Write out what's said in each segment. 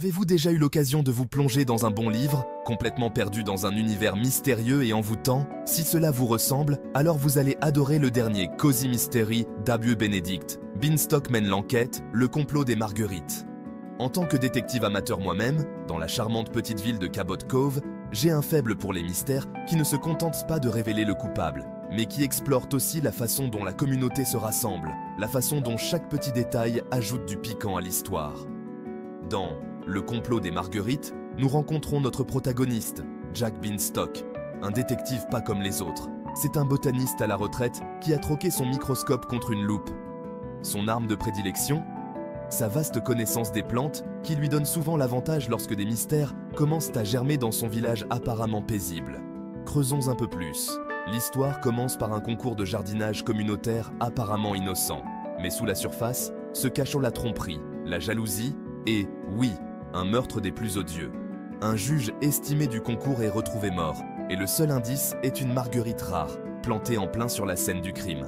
Avez-vous déjà eu l'occasion de vous plonger dans un bon livre, complètement perdu dans un univers mystérieux et envoûtant? Si cela vous ressemble, alors vous allez adorer le dernier Cozy Mystery d'A.B. Benedict. Beanstalk mène l'enquête, le complot des Marguerites. En tant que détective amateur moi-même, dans la charmante petite ville de Cabot Cove, j'ai un faible pour les mystères qui ne se contentent pas de révéler le coupable, mais qui explorent aussi la façon dont la communauté se rassemble, la façon dont chaque petit détail ajoute du piquant à l'histoire. Dans Le complot des Marguerites, nous rencontrons notre protagoniste, Jack Beanstalk, un détective pas comme les autres. C'est un botaniste à la retraite qui a troqué son microscope contre une loupe. Son arme de prédilection? Sa vaste connaissance des plantes qui lui donne souvent l'avantage lorsque des mystères commencent à germer dans son village apparemment paisible. Creusons un peu plus. L'histoire commence par un concours de jardinage communautaire apparemment innocent. Mais sous la surface se cachent la tromperie, la jalousie et, oui, un meurtre des plus odieux. Un juge estimé du concours est retrouvé mort, et le seul indice est une marguerite rare, plantée en plein sur la scène du crime.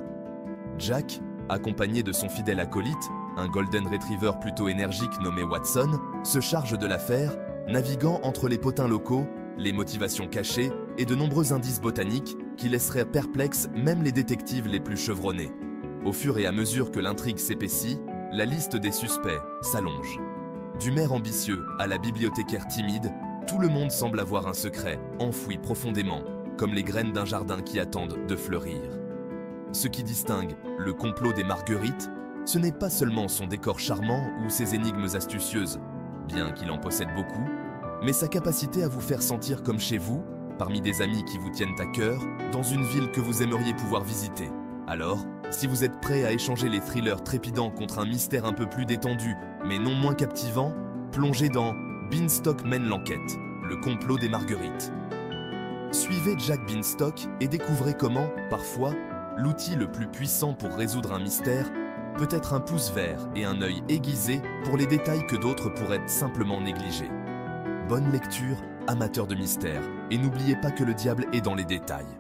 Jack, accompagné de son fidèle acolyte, un golden retriever plutôt énergique nommé Watson, se charge de l'affaire, naviguant entre les potins locaux, les motivations cachées et de nombreux indices botaniques qui laisseraient perplexes même les détectives les plus chevronnés. Au fur et à mesure que l'intrigue s'épaissit, la liste des suspects s'allonge. Du maire ambitieux à la bibliothécaire timide, tout le monde semble avoir un secret, enfoui profondément, comme les graines d'un jardin qui attendent de fleurir. Ce qui distingue le complot des Marguerites, ce n'est pas seulement son décor charmant ou ses énigmes astucieuses, bien qu'il en possède beaucoup, mais sa capacité à vous faire sentir comme chez vous, parmi des amis qui vous tiennent à cœur, dans une ville que vous aimeriez pouvoir visiter. Alors, si vous êtes prêt à échanger les thrillers trépidants contre un mystère un peu plus détendu, mais non moins captivant, plongez dans Beanstalk mène l'enquête, le complot des Marguerites. Suivez Jack Beanstalk et découvrez comment, parfois, l'outil le plus puissant pour résoudre un mystère peut être un pouce vert et un œil aiguisé pour les détails que d'autres pourraient simplement négliger. Bonne lecture, amateurs de mystère, et n'oubliez pas que le diable est dans les détails.